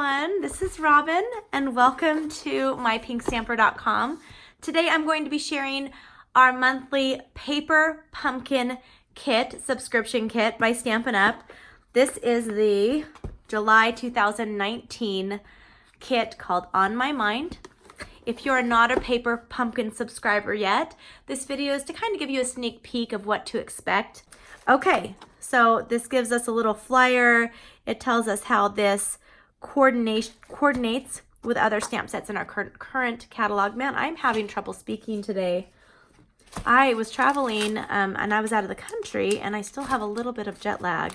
everyone, this is Robyn and welcome to mypinkstamper.com. Today I'm going to be sharing our monthly paper pumpkin kit, subscription kit by Stampin' Up. This is the July 2019 kit called On My Mind. If you're not a paper pumpkin subscriber yet, this video is to kind of give you a sneak peek of what to expect. Okay, so this gives us a little flyer. It tells us how this coordinates with other stamp sets in our current catalog. Man, I'm having trouble speaking today. I was traveling and I was out of the country and I still have a little bit of jet lag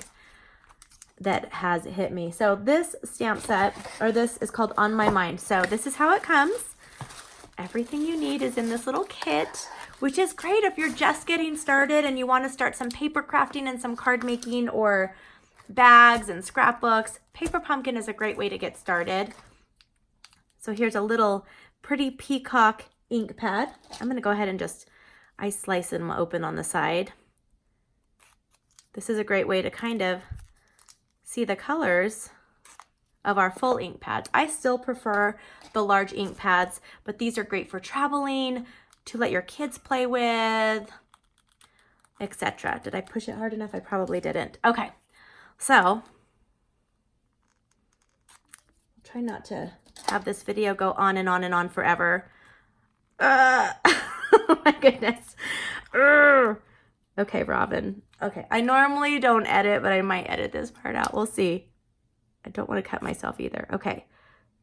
that has hit me. So this stamp set, or this is called On My Mind. So this is how it comes. Everything you need is in this little kit, which is great if you're just getting started and you want to start some paper crafting and some card making or bags and scrapbooks. Paper pumpkin is a great way to get started. So here's a little pretty peacock ink pad. I'm going to go ahead and I slice them open on the side. This is a great way to kind of see the colors of our full ink pads. I still prefer the large ink pads, but these are great for traveling, to let your kids play with, etc. Did I push it hard enough? I probably didn't. Okay, so try not to have this video go on and on and on forever. Oh my goodness. Okay, Robyn. Okay, I normally don't edit, but I might edit this part out. We'll see. I don't want to cut myself either. Okay,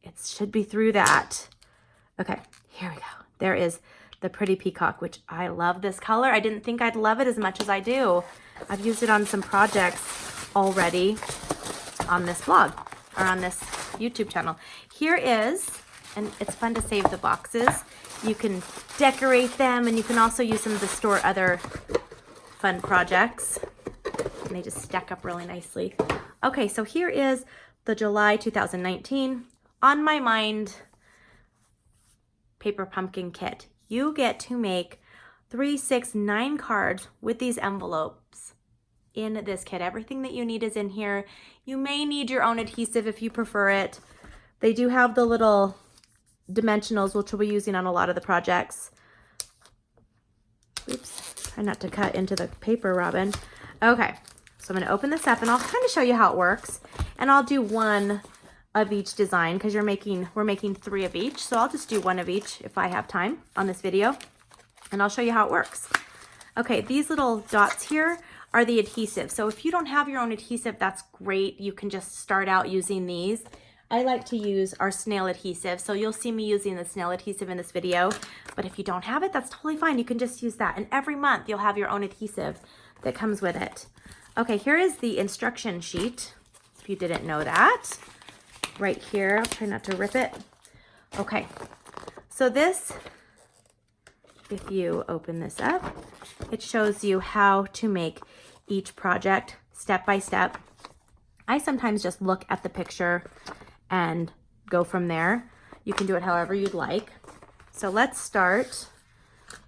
it should be through that. Okay, here we go. There is the pretty peacock, which I love this color. I didn't think I'd love it as much as I do. I've used it on some projects already on this blog or on this YouTube channel. Here is, and it's fun to save the boxes. You can decorate them and you can also use them to store other fun projects. And they just stack up really nicely. Okay, so here is the July 2019 On My Mind paper pumpkin kit. You get to make 3, 6, 9 cards with these envelopes in this kit. Everything that you need is in here. You may need your own adhesive if you prefer it. They do have the little dimensionals, which we'll be using on a lot of the projects. Oops, try not to cut into the paper, Robyn. Okay, so I'm going to open this up and I'll kind of show you how it works. And I'll do one of each design because we're making 3 of each. So I'll just do 1 of each if I have time on this video. And I'll show you how it works. Okay, these little dots here are the adhesive. So if you don't have your own adhesive, that's great. You can just start out using these. I like to use our snail adhesive. So you'll see me using the snail adhesive in this video. But if you don't have it, that's totally fine. You can just use that. And every month you'll have your own adhesive that comes with it. Okay, here is the instruction sheet. If you didn't know that, right here, I'll try not to rip it. Okay, so this, if you open this up, it shows you how to make each project step by step. I sometimes just look at the picture and go from there. You can do it however you'd like. So let's start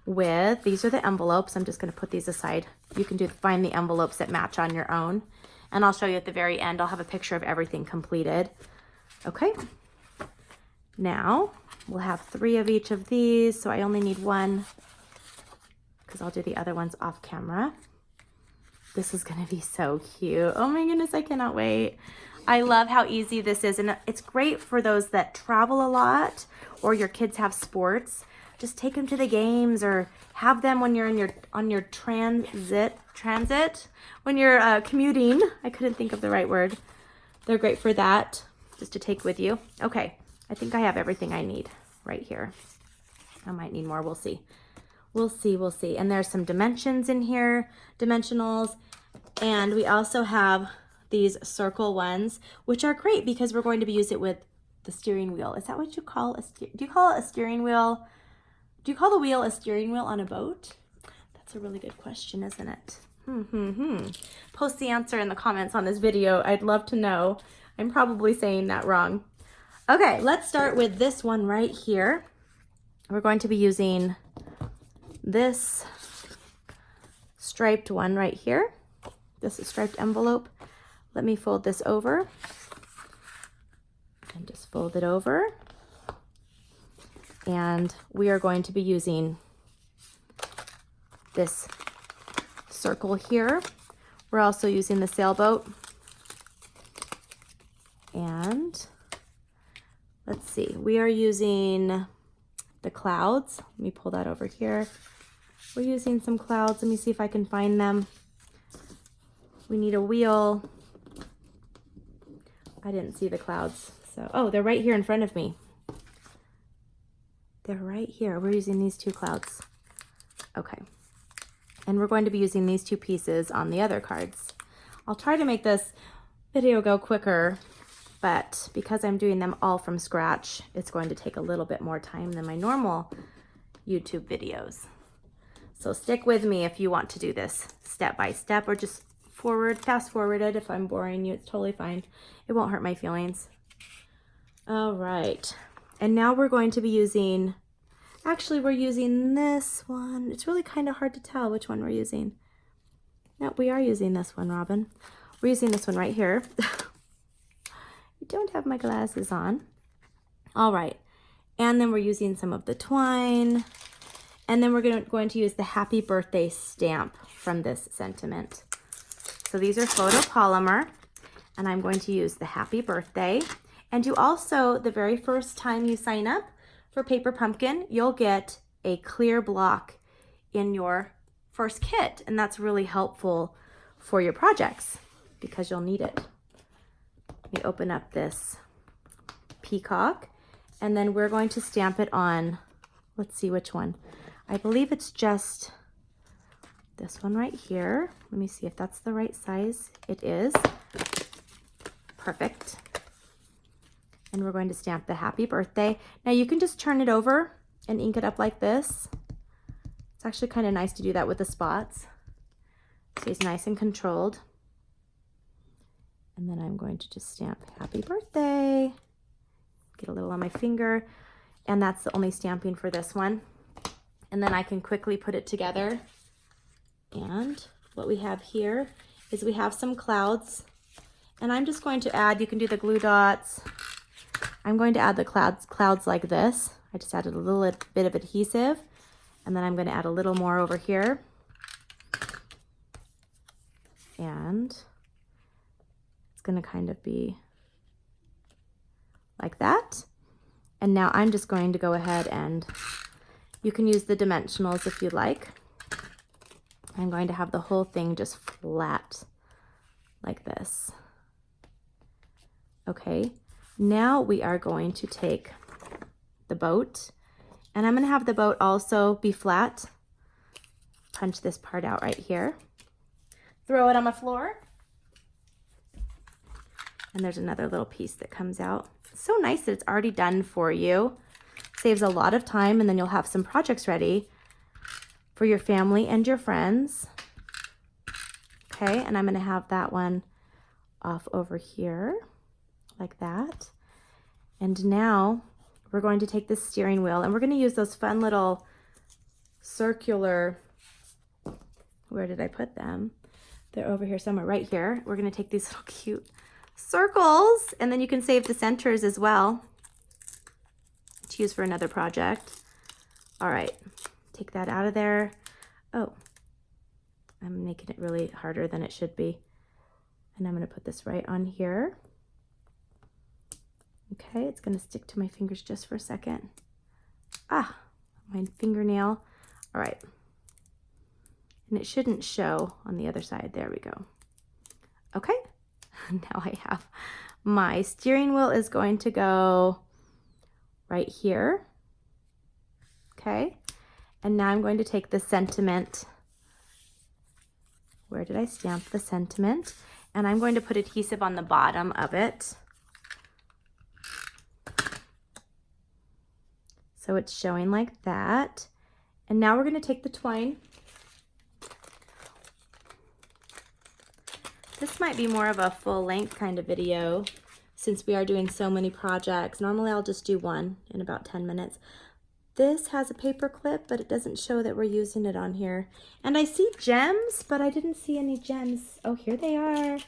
with, these are the envelopes. I'm just going to put these aside. You can find the envelopes that match on your own. And I'll show you at the very end. I'll have a picture of everything completed. Okay. Now we'll have 3 of each of these. So I only need 1 because I'll do the other ones off camera. This is going to be so cute. Oh my goodness, I cannot wait. I love how easy this is. And it's great for those that travel a lot or your kids have sports. Just take them to the games or have them when you're on your transit, when you're commuting. I couldn't think of the right word. They're great for that, just to take with you. Okay, I think I have everything I need right here. I might need more, we'll see. We'll see. And there's some dimensions in here, dimensionals. And we also have these circle ones, which are great because we're going to be using it with the steering wheel. Is that what you call do you call it a steering wheel? Do you call the wheel a steering wheel on a boat? That's a really good question, isn't it? Post the answer in the comments on this video. I'd love to know. I'm probably saying that wrong. Okay, let's start with this one right here. We're going to be using this striped one right here. This is striped envelope. Let me fold this over. And just fold it over. And we are going to be using this circle here. We're also using the sailboat. And let's see, we are using the clouds. Let me pull that over here. We're using some clouds. Let me see if I can find them. We need a wheel. I didn't see the clouds. So, oh, they're right here in front of me. They're right here. We're using these two clouds. Okay. And we're going to be using these two pieces on the other cards. I'll try to make this video go quicker, but because I'm doing them all from scratch, it's going to take a little bit more time than my normal YouTube videos. So stick with me if you want to do this step by step, or just fast forward it. If I'm boring you, it's totally fine. It won't hurt my feelings. All right. And now we're going to be using, actually we're using this one. It's really kind of hard to tell which one we're using. No, we are using this one, Robyn. We're using this one right here. I don't have my glasses on. All right. And then we're using some of the twine. And then we're going to use the happy birthday stamp from this sentiment. So these are photopolymer, and I'm going to use the happy birthday. And you also, the very first time you sign up for Paper Pumpkin, you'll get a clear block in your first kit. And that's really helpful for your projects because you'll need it. Let me open up this peacock, and then we're going to stamp it on, let's see which one. I believe it's just this one right here. Let me see if that's the right size. It is. Perfect. And we're going to stamp the happy birthday. Now you can just turn it over and ink it up like this. It's actually kind of nice to do that with the spots. Stays nice and controlled. And then I'm going to just stamp happy birthday. Get a little on my finger. And that's the only stamping for this one. And then I can quickly put it together. And what we have here is we have some clouds. And I'm just going to add, you can do the glue dots. I'm going to add the clouds like this. I just added a little bit of adhesive. And then I'm going to add a little more over here. And it's going to kind of be like that. And now I'm just going to go ahead and you can use the dimensionals if you like. I'm going to have the whole thing just flat like this. Okay, now we are going to take the boat, and I'm going to have the boat also be flat. Punch this part out right here. Throw it on my floor. And there's another little piece that comes out. It's so nice that it's already done for you. Saves a lot of time, and then you'll have some projects ready for your family and your friends. Okay, and I'm going to have that one off over here like that. And now we're going to take this steering wheel, and we're going to use those fun little circular, where did I put them? They're over here somewhere, right here. We're going to take these little cute circles, and then you can save the centers as well to use for another project. All right, take that out of there. Oh, I'm making it really harder than it should be. And I'm going to put this right on here. Okay, it's going to stick to my fingers just for a second. Ah, my fingernail. All right. And it shouldn't show on the other side. There we go. Okay, now I have my steering wheel is going to go right here. Okay, and now I'm going to take the sentiment. Where did I stamp the sentiment? And I'm going to put adhesive on the bottom of it. So it's showing like that. And now we're going to take the twine. This might be more of a full length kind of video since we are doing so many projects. Normally I'll just do one in about 10 minutes. This has a paper clip, but it doesn't show that we're using it on here. And I see gems, but I didn't see any gems. Oh, here they are.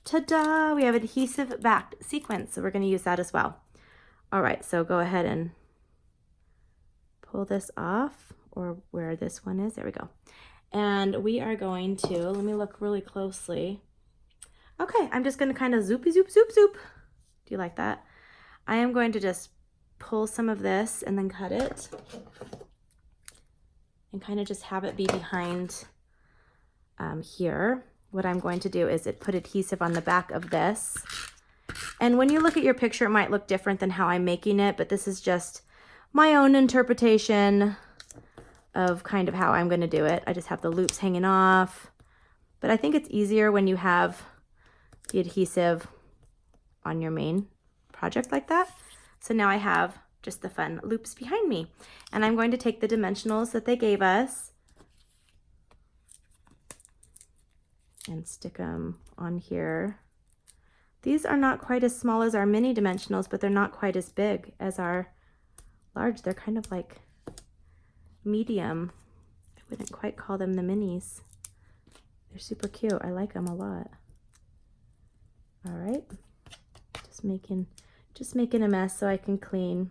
Ta-da! We have adhesive backed sequins, so we're going to use that as well. All right, so go ahead and pull this off, or where this one is. There we go. And we are going to, let me look really closely. Okay, I'm just going to kind of zoopy zoop zoop zoop. Do you like that? I am going to just pull some of this and then cut it and kind of just have it be behind here. What I'm going to do is put adhesive on the back of this. And when you look at your picture, it might look different than how I'm making it, but this is just my own interpretation of kind of how I'm going to do it. I just have the loops hanging off, but I think it's easier when you have the adhesive on your main project like that. So now I have just the fun loops behind me, and I'm going to take the dimensionals that they gave us and stick them on here. These are not quite as small as our mini dimensionals, but they're not quite as big as our large. They're kind of like medium. I wouldn't quite call them the minis. They're super cute. I like them a lot. All right, just making a mess so I can clean.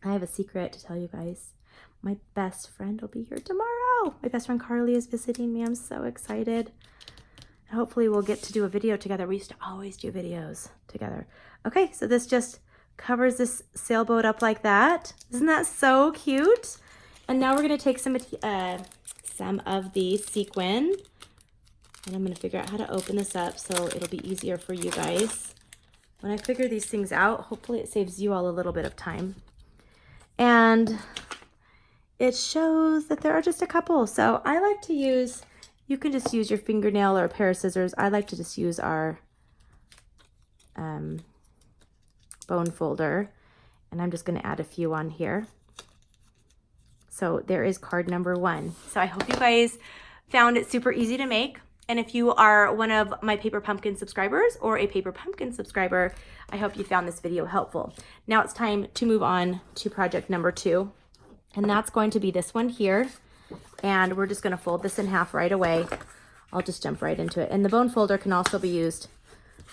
I have a secret to tell you guys. My best friend will be here tomorrow. My best friend Carly is visiting me. I'm so excited. Hopefully we'll get to do a video together. We used to always do videos together. Okay, so this just covers this sailboat up like that. Isn't that so cute? And now we're gonna take some of the sequin, and I'm gonna figure out how to open this up so it'll be easier for you guys. When I figure these things out, hopefully it saves you all a little bit of time. And it shows that there are just a couple. So I like to use, you can just use your fingernail or a pair of scissors. I like to just use our bone folder, and I'm just going to add a few on here. So there is card number 1. So I hope you guys found it super easy to make. And if you are one of my Paper Pumpkin subscribers or a Paper Pumpkin subscriber, I hope you found this video helpful. Now it's time to move on to project number 2. And that's going to be this one here. And we're just going to fold this in half right away. I'll just jump right into it. And the bone folder can also be used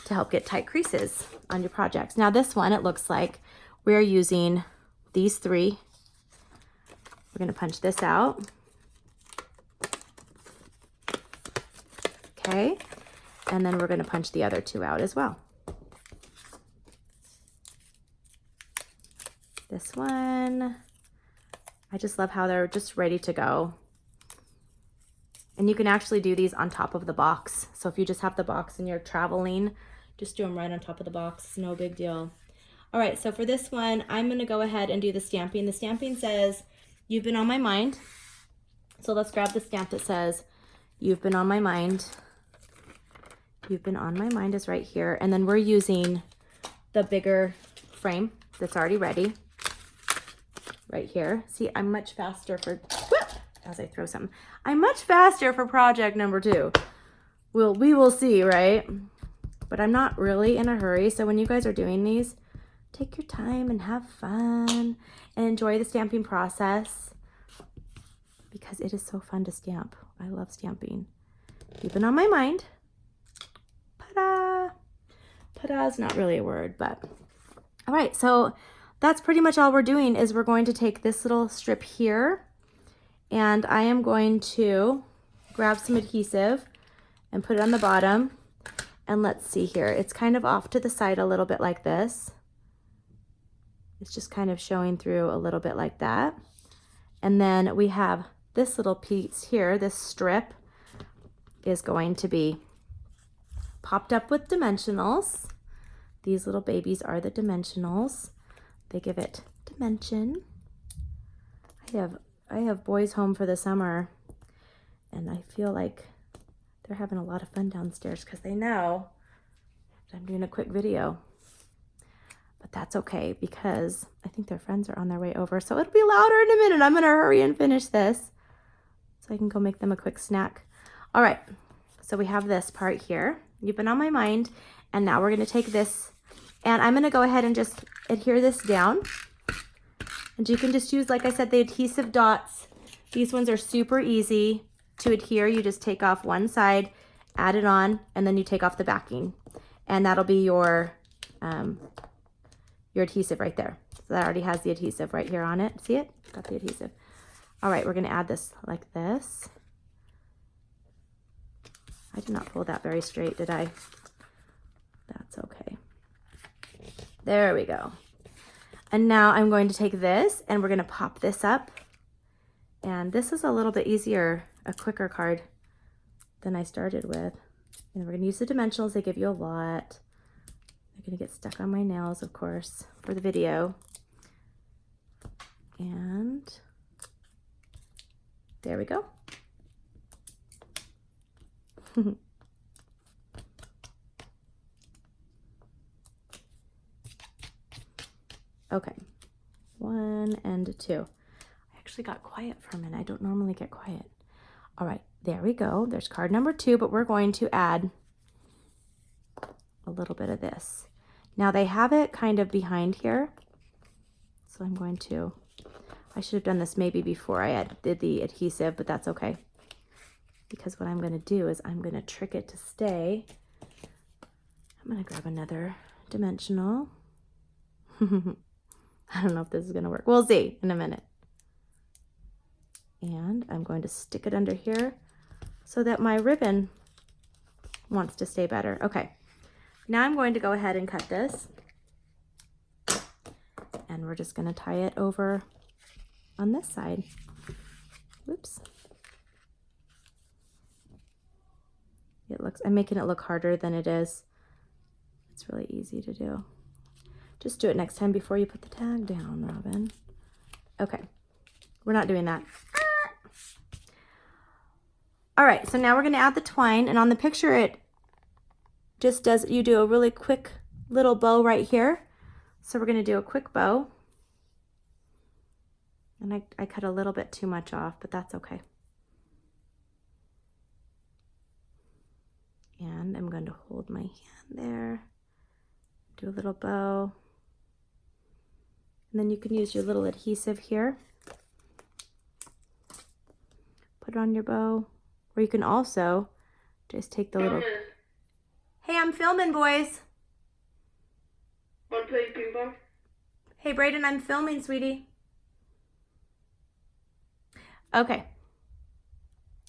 to help get tight creases on your projects. Now this one, it looks like we're using these 3. We're going to punch this out. Okay. And then we're going to punch the other 2 out as well. This one, I just love how they're just ready to go. And you can actually do these on top of the box. So if you just have the box and you're traveling, just do them right on top of the box. It's no big deal. All right, so for this one, I'm going to go ahead and do the stamping. The stamping says, "You've been on my mind." So let's grab the stamp that says, "You've been on my mind." "You've been on my mind" is right here. And then we're using the bigger frame that's already ready right here. See, I'm much faster for, as I throw something, I'm much faster for project number 2. We will see, right? But I'm not really in a hurry. So when you guys are doing these, take your time and have fun and enjoy the stamping process, because it is so fun to stamp. I love stamping. You've been on my mind. Ta-da! Ta-da is not really a word, but all right. So that's pretty much all we're doing, is we're going to take this little strip here, and I am going to grab some adhesive and put it on the bottom. And let's see here. It's kind of off to the side a little bit like this. It's just kind of showing through a little bit like that. And then we have this little piece here. This strip is going to be popped up with dimensionals. These little babies are the dimensionals. They give it dimension. I have boys home for the summer, and I feel like they're having a lot of fun downstairs because they know that I'm doing a quick video. But that's okay, because I think their friends are on their way over, so it'll be louder in a minute. I'm gonna hurry and finish this so I can go make them a quick snack. All right, so we have this part here. You've been on my mind, and now we're gonna take this, and I'm gonna go ahead and just adhere this down. And you can just use, like I said, the adhesive dots. These ones are super easy to adhere. You just take off one side, add it on, and then you take off the backing. And that'll be your your adhesive right there. So that already has the adhesive right here on it. See it? Got the adhesive. All right, we're gonna add this like this. I did not pull that very straight, did I? That's okay. There we go. And now I'm going to take this and we're gonna pop this up. And this is a little bit easier, a quicker card than I started with. And we're gonna use the dimensionals, they give you a lot. They're gonna get stuck on my nails, of course, for the video. And there we go. Okay, 1 and 2. I actually got quiet for a minute. I don't normally get quiet. All right, there we go. There's card number 2, but we're going to add a little bit of this. Now they have it kind of behind here. So I'm going to, I should have done this maybe before I did the adhesive, but that's okay. Because what I'm going to do is I'm going to trick it to stay. I'm going to grab another dimensional. I don't know if this is going to work. We'll see in a minute. And I'm going to stick it under here so that my ribbon wants to stay better. Okay, now I'm going to go ahead and cut this. And we're just going to tie it over on this side. Whoops. It looks, I'm making it look harder than it is. It's really easy to do. Just do it next time before you put the tag down, Robyn. Okay, we're not doing that. All right, so now we're gonna add the twine, and on the picture it just does, you do a really quick little bow right here. So we're gonna do a quick bow. And I cut a little bit too much off, but that's okay. And I'm going to hold my hand there, do a little bow. And then you can use your little adhesive here. Put it on your bow. Or you can also just take the little... Hey, I'm filming, boys. Want to play ping pong? Hey, Brayden, I'm filming, sweetie. Okay.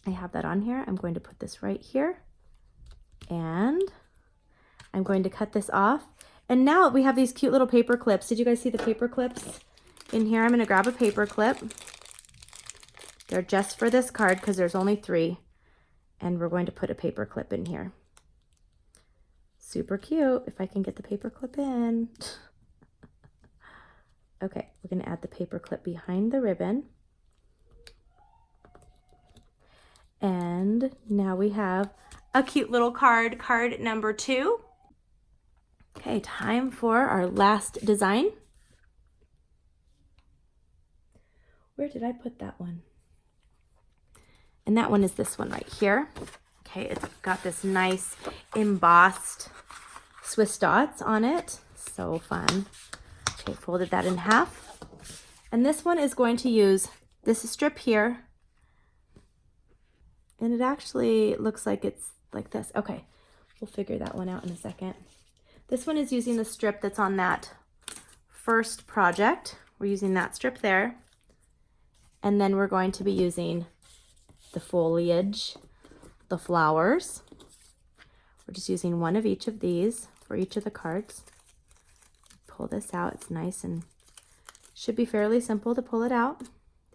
I have that on here. I'm going to put this right here. And I'm going to cut this off. And now we have these cute little paper clips. Did you guys see the paper clips in here? I'm going to grab a paper clip. They're just for this card because there's only 3. And we're going to put a paper clip in here. Super cute, if I can get the paper clip in. Okay, we're going to add the paper clip behind the ribbon. And now we have a cute little card, card number 2. Okay, time for our last design. Where did I put that one? And that one is this one right here. Okay, it's got this nice embossed Swiss dots on it. So fun. Okay, folded that in half. And this one is going to use this strip here. And it actually looks like it's like this. Okay, we'll figure that one out in a second. This one is using the strip that's on that first project. We're using that strip there. And then we're going to be using the foliage, the flowers. We're just using one of each of these for each of the cards. Pull this out. It's nice and should be fairly simple to pull it out.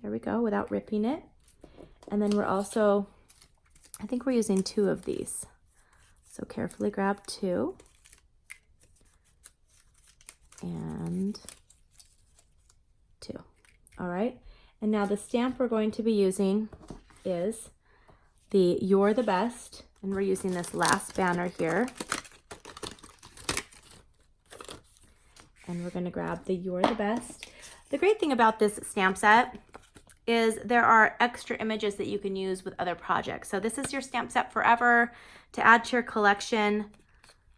There we go, without ripping it. And then we're also, I think we're using 2 of these. So carefully grab 2. And 2. All right. And now the stamp we're going to be using is the You're the Best. And we're using this last banner here. And we're going to grab the You're the Best. The great thing about this stamp set is there are extra images that you can use with other projects. So this is your stamp set forever to add to your collection.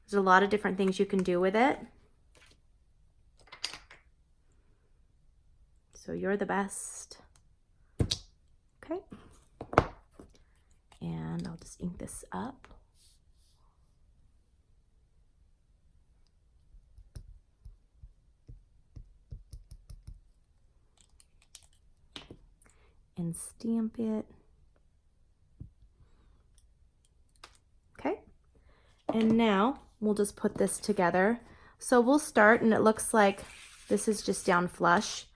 There's a lot of different things you can do with it. So You're the Best. Okay. And I'll just ink this up. and stamp it. Okay, and now we'll just put this together. So we'll start, and it looks like this is just down flush.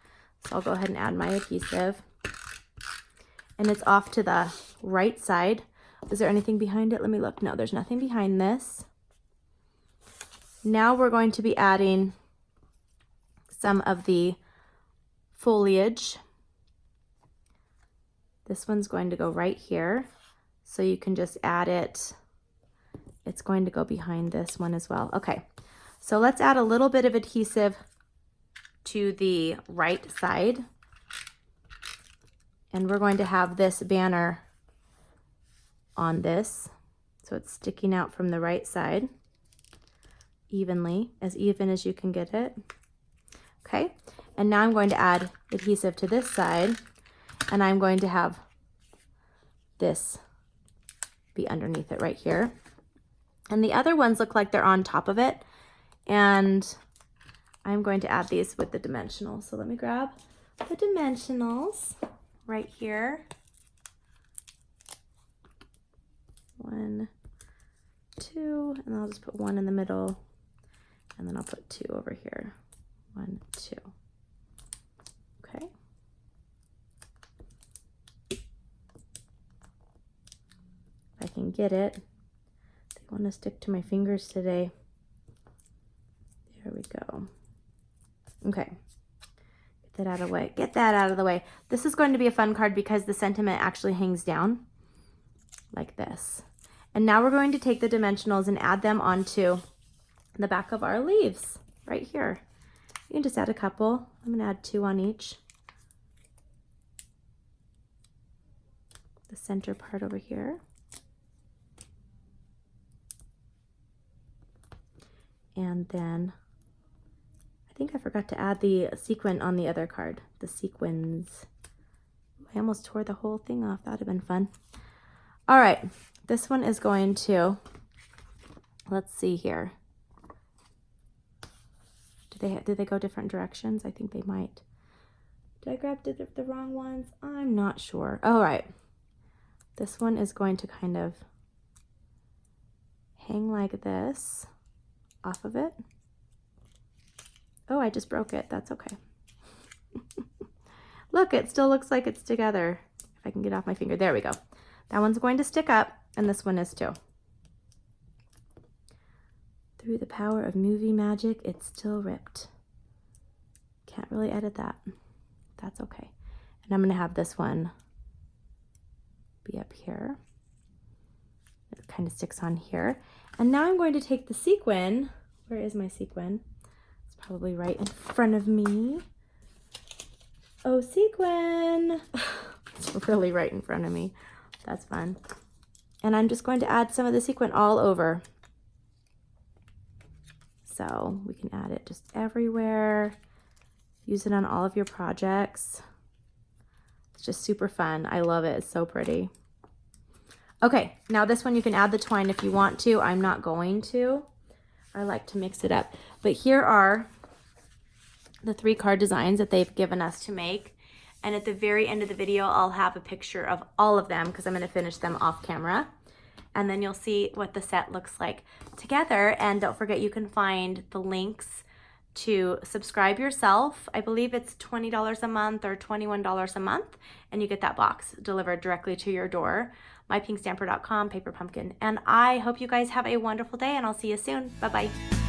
So I'll go ahead and add my adhesive. And it's off to the right side. Is there anything behind it? Let me look. No, there's nothing behind this. Now we're going to be adding some of the foliage. This one's going to go right here. So you can just add it. It's going to go behind this one as well. Okay, so let's add a little bit of adhesive to the right side. And we're going to have this banner on this. So it's sticking out from the right side evenly, as even as you can get it. Okay, and now I'm going to add adhesive to this side, and I'm going to have this be underneath it right here. And the other ones look like they're on top of it, and I'm going to add these with the dimensionals. So let me grab the dimensionals right here. 1, 2, and I'll just put 1 in the middle, and then I'll put 2 over here. 1, 2. Okay. If I can get it. They want to stick to my fingers today. There we go. Okay. Get that out of the way. Get that out of the way. This is going to be a fun card because the sentiment actually hangs down like this. And now we're going to take the dimensionals and add them onto the back of our leaves right here. You can just add a couple. I'm going to add 2 on each. The center part over here. And then I think I forgot to add the sequin on the other card. The sequins. I almost tore the whole thing off. That would have been fun. All right. This one is going to, let's see here. Do they go different directions? I think they might. Did I grab the wrong ones? I'm not sure. All right. This one is going to kind of hang like this off of it. Oh, I just broke it. That's okay. Look, it still looks like it's together. If I can get off my finger. There we go. That one's going to stick up, and this one is too. Through the power of movie magic, it's still ripped. Can't really edit that. That's okay. And I'm going to have this one be up here. It kind of sticks on here. And now I'm going to take the sequin. Where is my sequin? It's probably right in front of me. Oh, sequin! It's really right in front of me. That's fun. And I'm just going to add some of the sequin all over. So we can add it just everywhere. Use it on all of your projects. It's just super fun. I love it. It's so pretty. Okay, now this one you can add the twine if you want to. I'm not going to. I like to mix it up. But here are the 3 card designs that they've given us to make. And at the very end of the video, I'll have a picture of all of them because I'm going to finish them off camera. And then you'll see what the set looks like together. And don't forget, you can find the links to subscribe yourself. I believe it's $20 a month or $21 a month. And you get that box delivered directly to your door. mypinkstamper.com, Paper Pumpkin. And I hope you guys have a wonderful day, and I'll see you soon. Bye-bye.